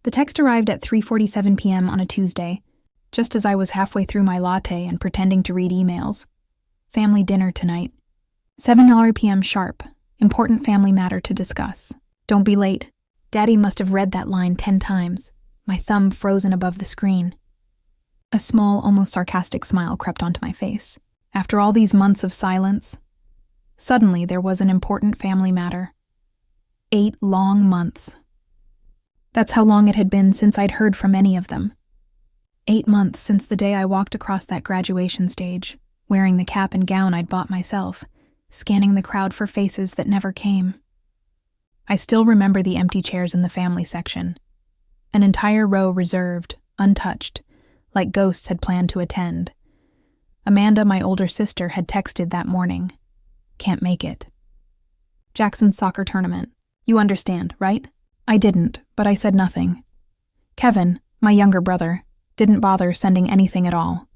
The text arrived at 3:47 p.m. on a Tuesday, just as I was halfway through my latte and pretending to read emails. Family dinner tonight. 7 p.m. sharp. Important family matter to discuss. Don't be late. Daddy must have read that line 10 times, my thumb frozen above the screen. A small, almost sarcastic smile crept onto my face. After all these months of silence, suddenly there was an important family matter. 8 long months. That's how long it had been since I'd heard from any of them. 8 months since the day I walked across that graduation stage, wearing the cap and gown I'd bought myself, scanning the crowd for faces that never came. I still remember the empty chairs in the family section. An entire row reserved, untouched, like ghosts had planned to attend. Amanda, my older sister, had texted that morning. Can't make it. Jackson's soccer tournament. You understand, right? I didn't, but I said nothing. Kevin, my younger brother, didn't bother sending anything at all.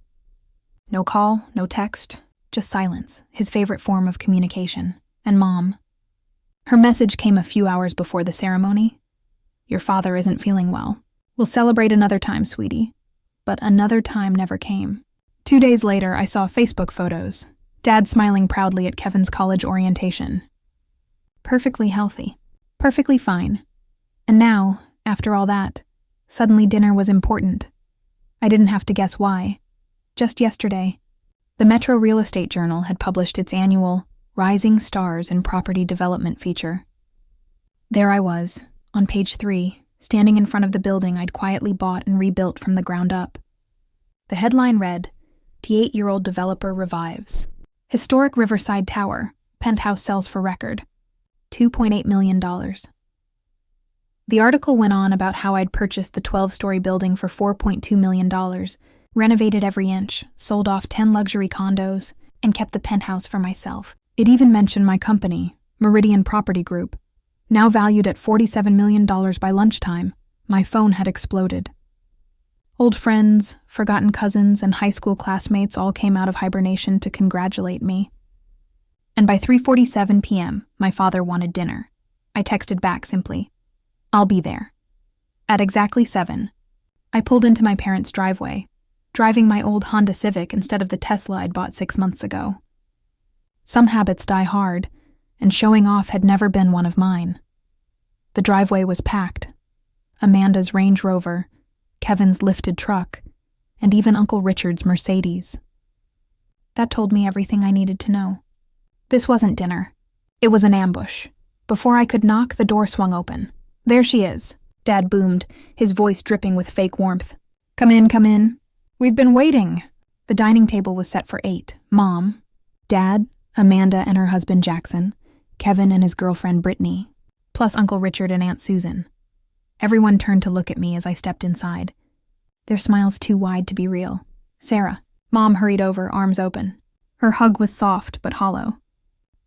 No call, no text, just silence, his favorite form of communication. And Mom. Her message came a few hours before the ceremony. Your father isn't feeling well. We'll celebrate another time, sweetie. But another time never came. 2 days later, I saw Facebook photos. Dad smiling proudly at Kevin's college orientation. Perfectly healthy. Perfectly fine. And now, after all that, suddenly dinner was important. I didn't have to guess why. Just yesterday, the Metro Real Estate Journal had published its annual Rising Stars in Property Development feature. There I was, on page 3, standing in front of the building I'd quietly bought and rebuilt from the ground up. The headline read, "T8-year-old developer revives. Historic Riverside Tower, Penthouse sells for record. $2.8 million. The article went on about how I'd purchased the 12-story building for $4.2 million, renovated every inch, sold off 10 luxury condos, and kept the penthouse for myself. It even mentioned my company, Meridian Property Group. Now valued at $47 million by lunchtime, my phone had exploded. Old friends, forgotten cousins, and high school classmates all came out of hibernation to congratulate me. And by 3:47 p.m., my father wanted dinner. I texted back simply, "I'll be there." At exactly 7, I pulled into my parents' driveway, driving my old Honda Civic instead of the Tesla I'd bought 6 months ago. Some habits die hard, and showing off had never been one of mine. The driveway was packed. Amanda's Range Rover, Kevin's lifted truck, and even Uncle Richard's Mercedes. That told me everything I needed to know. This wasn't dinner. It was an ambush. Before I could knock, the door swung open. "There she is," Dad boomed, his voice dripping with fake warmth. Come in, come in. We've been waiting." The dining table was set for 8. Mom, Dad, Amanda and her husband Jackson, Kevin and his girlfriend Brittany, plus Uncle Richard and Aunt Susan. Everyone turned to look at me as I stepped inside, their smiles too wide to be real. "Sarah." Mom hurried over, arms open. Her hug was soft but hollow.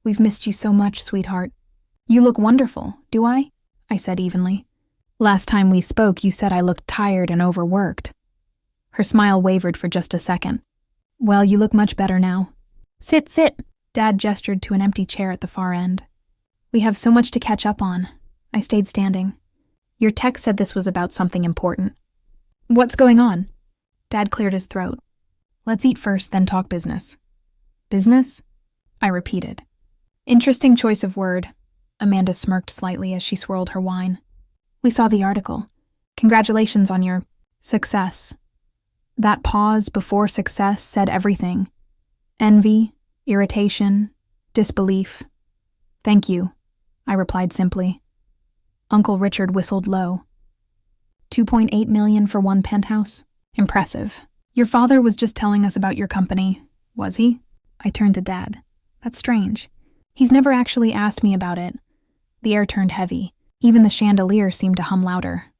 "We've missed you so much, sweetheart." "You look wonderful, do I?" I said evenly. "Last time we spoke, you said I looked tired and overworked." Her smile wavered for just a second. "Well, you look much better now." "Sit, sit." Dad gestured to an empty chair at the far end. "We have so much to catch up on." I stayed standing. "Your text said this was about something important." "What's going on?" Dad cleared his throat. "Let's eat first, then talk business." "Business?" I repeated. "Interesting choice of word." Amanda smirked slightly as she swirled her wine. "We saw the article. Congratulations on your success." That pause before success said everything. Envy, irritation, disbelief. "Thank you," I replied simply. Uncle Richard whistled low. $2.8 million for one penthouse? Impressive. Your father was just telling us about your company, was he? I turned to Dad. That's strange. He's never actually asked me about it. The air turned heavy. Even the chandelier seemed to hum louder.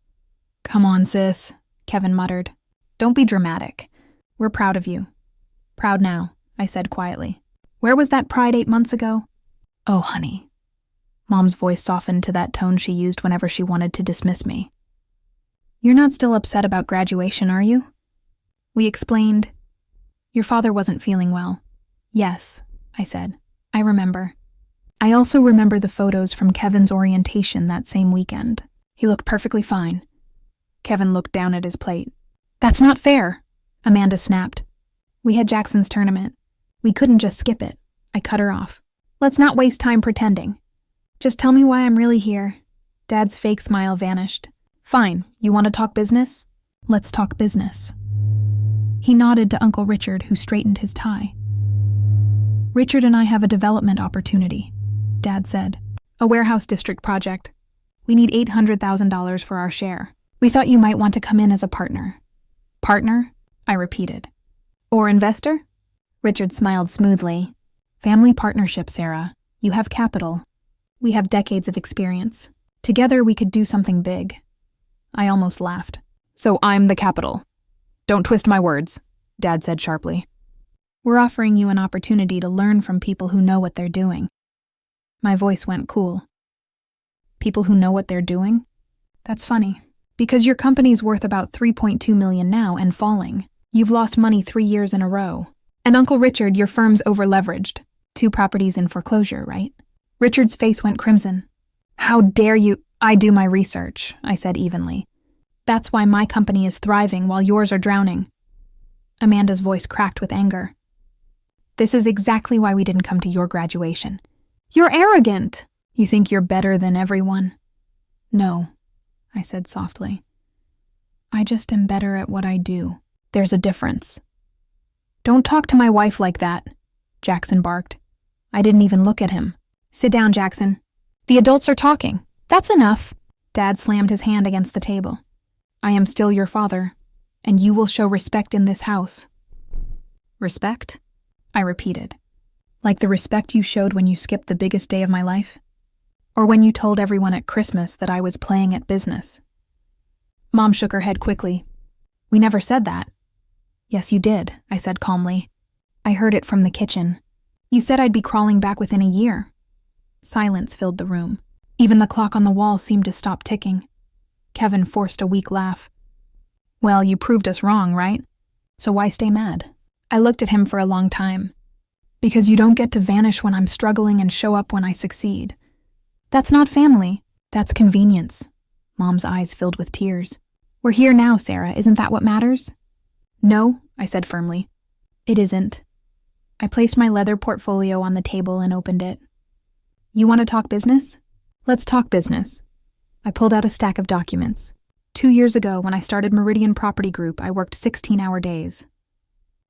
"Come on, sis," Kevin muttered. "Don't be dramatic. We're proud of you." "Proud now," I said quietly. "Where was that pride 8 months ago?" "Oh, honey." Mom's voice softened to that tone she used whenever she wanted to dismiss me. "You're not still upset about graduation, are you?" We explained. "Your father wasn't feeling well." "Yes," I said. "I remember." I also remember the photos from Kevin's orientation that same weekend. He looked perfectly fine. Kevin looked down at his plate. That's not fair, Amanda snapped. We had Jackson's tournament. We couldn't just skip it. I cut her off. Let's not waste time pretending. Just tell me why I'm really here. Dad's fake smile vanished. Fine, you want to talk business? Let's talk business. He nodded to Uncle Richard, who straightened his tie. Richard and I have a development opportunity, Dad said. A warehouse district project. We need $800,000 for our share. We thought you might want to come in as a partner. Partner? I repeated. Or investor? Richard smiled smoothly. Family partnership, Sarah. You have capital. We have decades of experience. Together we could do something big. I almost laughed. So I'm the capital. Don't twist my words, Dad said sharply. We're offering you an opportunity to learn from people who know what they're doing. My voice went cool. People who know what they're doing? That's funny, because your company's worth about $3.2 million now and falling. You've lost money 3 years in a row. And Uncle Richard, your firm's over-leveraged. 2 properties in foreclosure, right? Richard's face went crimson. How dare you? I do my research, I said evenly. That's why my company is thriving while yours are drowning. Amanda's voice cracked with anger. This is exactly why we didn't come to your graduation. You're arrogant. You think you're better than everyone? No, I said softly. I just am better at what I do. There's a difference. Don't talk to my wife like that, Jackson barked. I didn't even look at him. Sit down, Jackson. The adults are talking. That's enough. Dad slammed his hand against the table. I am still your father, and you will show respect in this house. Respect? I repeated. Like the respect you showed when you skipped the biggest day of my life? Or when you told everyone at Christmas that I was playing at business? Mom shook her head quickly. We never said that. Yes, you did, I said calmly. I heard it from the kitchen. You said I'd be crawling back within a year. Silence filled the room. Even the clock on the wall seemed to stop ticking. Kevin forced a weak laugh. Well, you proved us wrong, right? So why stay mad? I looked at him for a long time. Because you don't get to vanish when I'm struggling and show up when I succeed. That's not family. That's convenience. Mom's eyes filled with tears. We're here now, Sarah. Isn't that what matters? No, I said firmly. It isn't. I placed my leather portfolio on the table and opened it. You want to talk business? Let's talk business. I pulled out a stack of documents. 2 years ago, when I started Meridian Property Group, I worked 16-hour days.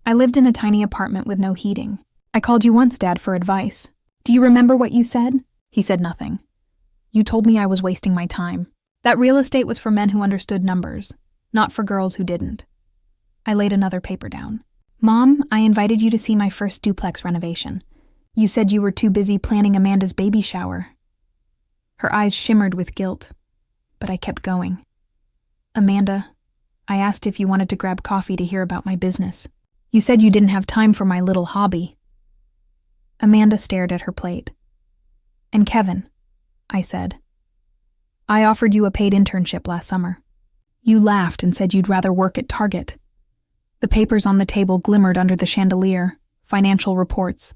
I lived in a tiny apartment with no heating. I called you once, Dad, for advice. Do you remember what you said? He said nothing. You told me I was wasting my time. That real estate was for men who understood numbers, not for girls who didn't. I laid another paper down. Mom, I invited you to see my first duplex renovation. You said you were too busy planning Amanda's baby shower. Her eyes shimmered with guilt, but I kept going. Amanda, I asked if you wanted to grab coffee to hear about my business. You said you didn't have time for my little hobby. Amanda stared at her plate. And Kevin, I said. I offered you a paid internship last summer. You laughed and said you'd rather work at Target. The papers on the table glimmered under the chandelier, financial reports.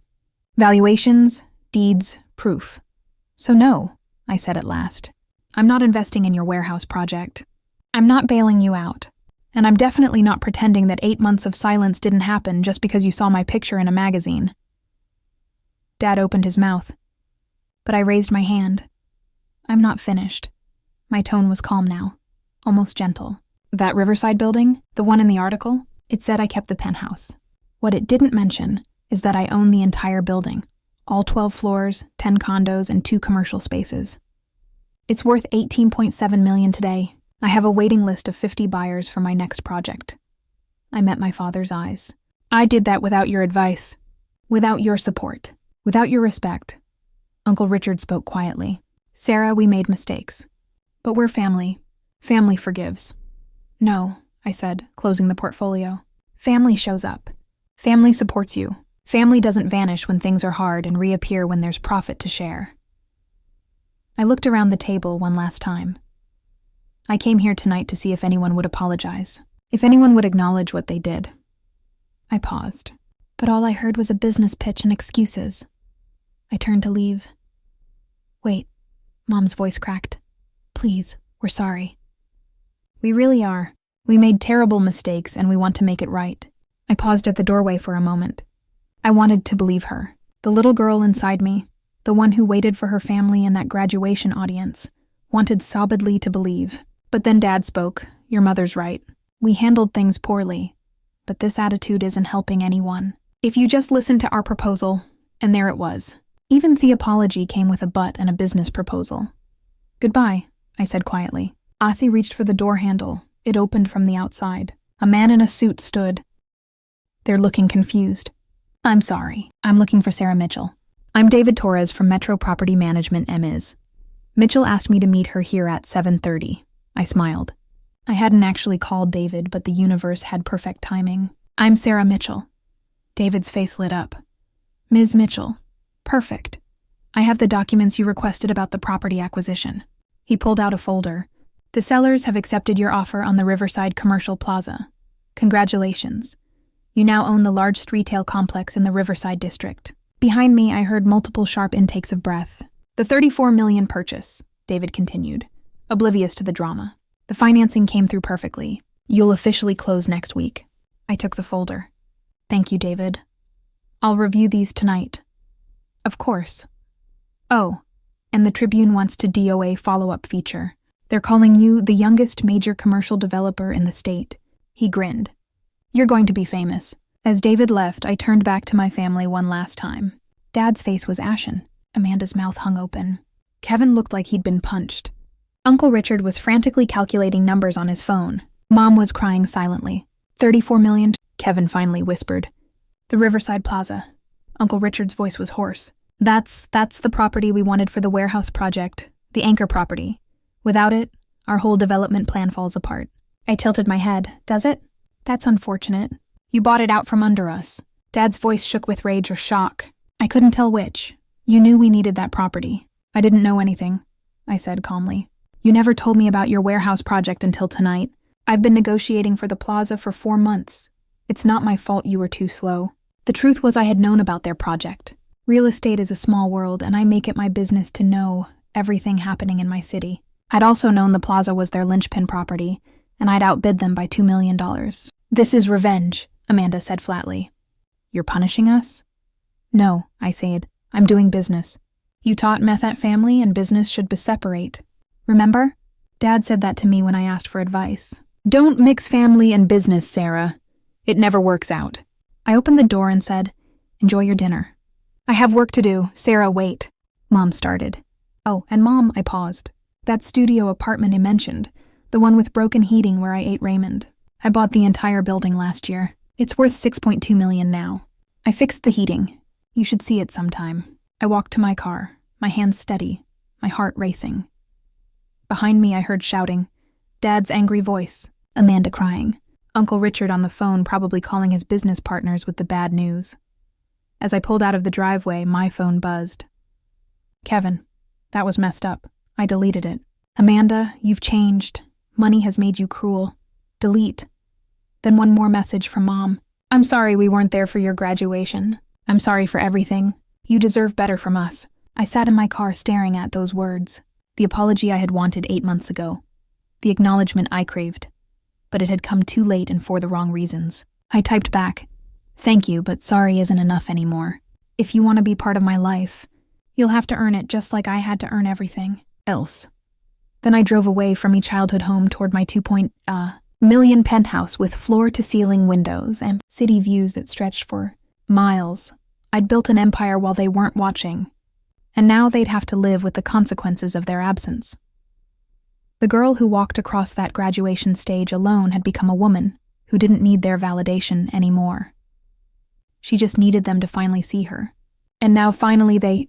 Valuations, deeds, proof. So no, I said at last. I'm not investing in your warehouse project. I'm not bailing you out. And I'm definitely not pretending that 8 months of silence didn't happen just because you saw my picture in a magazine. Dad opened his mouth, but I raised my hand. I'm not finished. My tone was calm now, almost gentle. That Riverside building, the one in the article, it said I kept the penthouse. What it didn't mention is that I own the entire building, all 12 floors, 10 condos, and 2 commercial spaces. It's worth $18.7 million today. I have a waiting list of 50 buyers for my next project. I met my father's eyes. I did that without your advice, without your support, without your respect. Uncle Richard spoke quietly. Sarah, we made mistakes. But we're family. Family forgives. No, I said, closing the portfolio. Family shows up. Family supports you. Family doesn't vanish when things are hard and reappear when there's profit to share. I looked around the table one last time. I came here tonight to see if anyone would apologize, if anyone would acknowledge what they did. I paused, but all I heard was a business pitch and excuses. I turned to leave. Wait, Mom's voice cracked. Please, we're sorry. We really are. We made terrible mistakes and we want to make it right. I paused at the doorway for a moment. I wanted to believe her. The little girl inside me, the one who waited for her family in that graduation audience, wanted sobbedly to believe. But then Dad spoke. Your mother's right. We handled things poorly, but this attitude isn't helping anyone. If you just listen to our proposal, and there it was. Even the apology came with a but and a business proposal. Goodbye, I said quietly. Ossie reached for the door handle. It opened from the outside. A man in a suit stood. They're looking confused. I'm sorry. I'm looking for Sarah Mitchell. I'm David Torres from Metro Property Management MIS. Mitchell asked me to meet her here at 7:30. I smiled. I hadn't actually called David, but the universe had perfect timing. I'm Sarah Mitchell. David's face lit up. Ms. Mitchell. Perfect. I have the documents you requested about the property acquisition. He pulled out a folder. The sellers have accepted your offer on the Riverside Commercial Plaza. Congratulations. You now own the largest retail complex in the Riverside district. Behind me, I heard multiple sharp intakes of breath. The $34 million purchase, David continued, oblivious to the drama. The financing came through perfectly. You'll officially close next week. I took the folder. Thank you, David. I'll review these tonight. Of course. Oh, and the Tribune wants to DOA follow-up feature. They're calling you the youngest major commercial developer in the state. He grinned. You're going to be famous. As David left, I turned back to my family one last time. Dad's face was ashen. Amanda's mouth hung open. Kevin looked like he'd been punched. Uncle Richard was frantically calculating numbers on his phone. Mom was crying silently. 34 million, Kevin finally whispered. The Riverside Plaza. Uncle Richard's voice was hoarse. That's the property we wanted for the warehouse project, the anchor property. Without it, our whole development plan falls apart. I tilted my head. Does it? That's unfortunate. You bought it out from under us. Dad's voice shook with rage or shock. I couldn't tell which. You knew we needed that property. I didn't know anything, I said calmly. You never told me about your warehouse project until tonight. I've been negotiating for the plaza for 4 months. It's not my fault you were too slow. The truth was I had known about their project. Real estate is a small world, and I make it my business to know everything happening in my city. I'd also known the plaza was their linchpin property, and I'd outbid them by $2 million. This is revenge, Amanda said flatly. You're punishing us? No, I said. I'm doing business. You taught meth at family and business should separate. Remember? Dad said that to me when I asked for advice. Don't mix family and business, Sarah. It never works out. I opened the door and said, Enjoy your dinner. I have work to do. Sarah, wait. Mom started. Oh, and Mom, I paused. That studio apartment I mentioned, the one with broken heating where I ate Raymond. I bought the entire building last year. It's worth $6.2 million now. I fixed the heating. You should see it sometime. I walked to my car, my hands steady, my heart racing. Behind me I heard shouting, Dad's angry voice, Amanda crying, Uncle Richard on the phone probably calling his business partners with the bad news. As I pulled out of the driveway, my phone buzzed. Kevin, that was messed up. I deleted it. Amanda, you've changed. Money has made you cruel. Delete. Then one more message from Mom. I'm sorry we weren't there for your graduation. I'm sorry for everything. You deserve better from us. I sat in my car staring at those words. The apology I had wanted 8 months ago. The acknowledgement I craved. But it had come too late and for the wrong reasons. I typed back, Thank you, but sorry isn't enough anymore. If you want to be part of my life, you'll have to earn it just like I had to earn everything else. Then I drove away from my childhood home toward my $2 million penthouse with floor-to-ceiling windows and city views that stretched for miles. I'd built an empire while they weren't watching, and now they'd have to live with the consequences of their absence. The girl who walked across that graduation stage alone had become a woman who didn't need their validation anymore. She just needed them to finally see her. And now finally they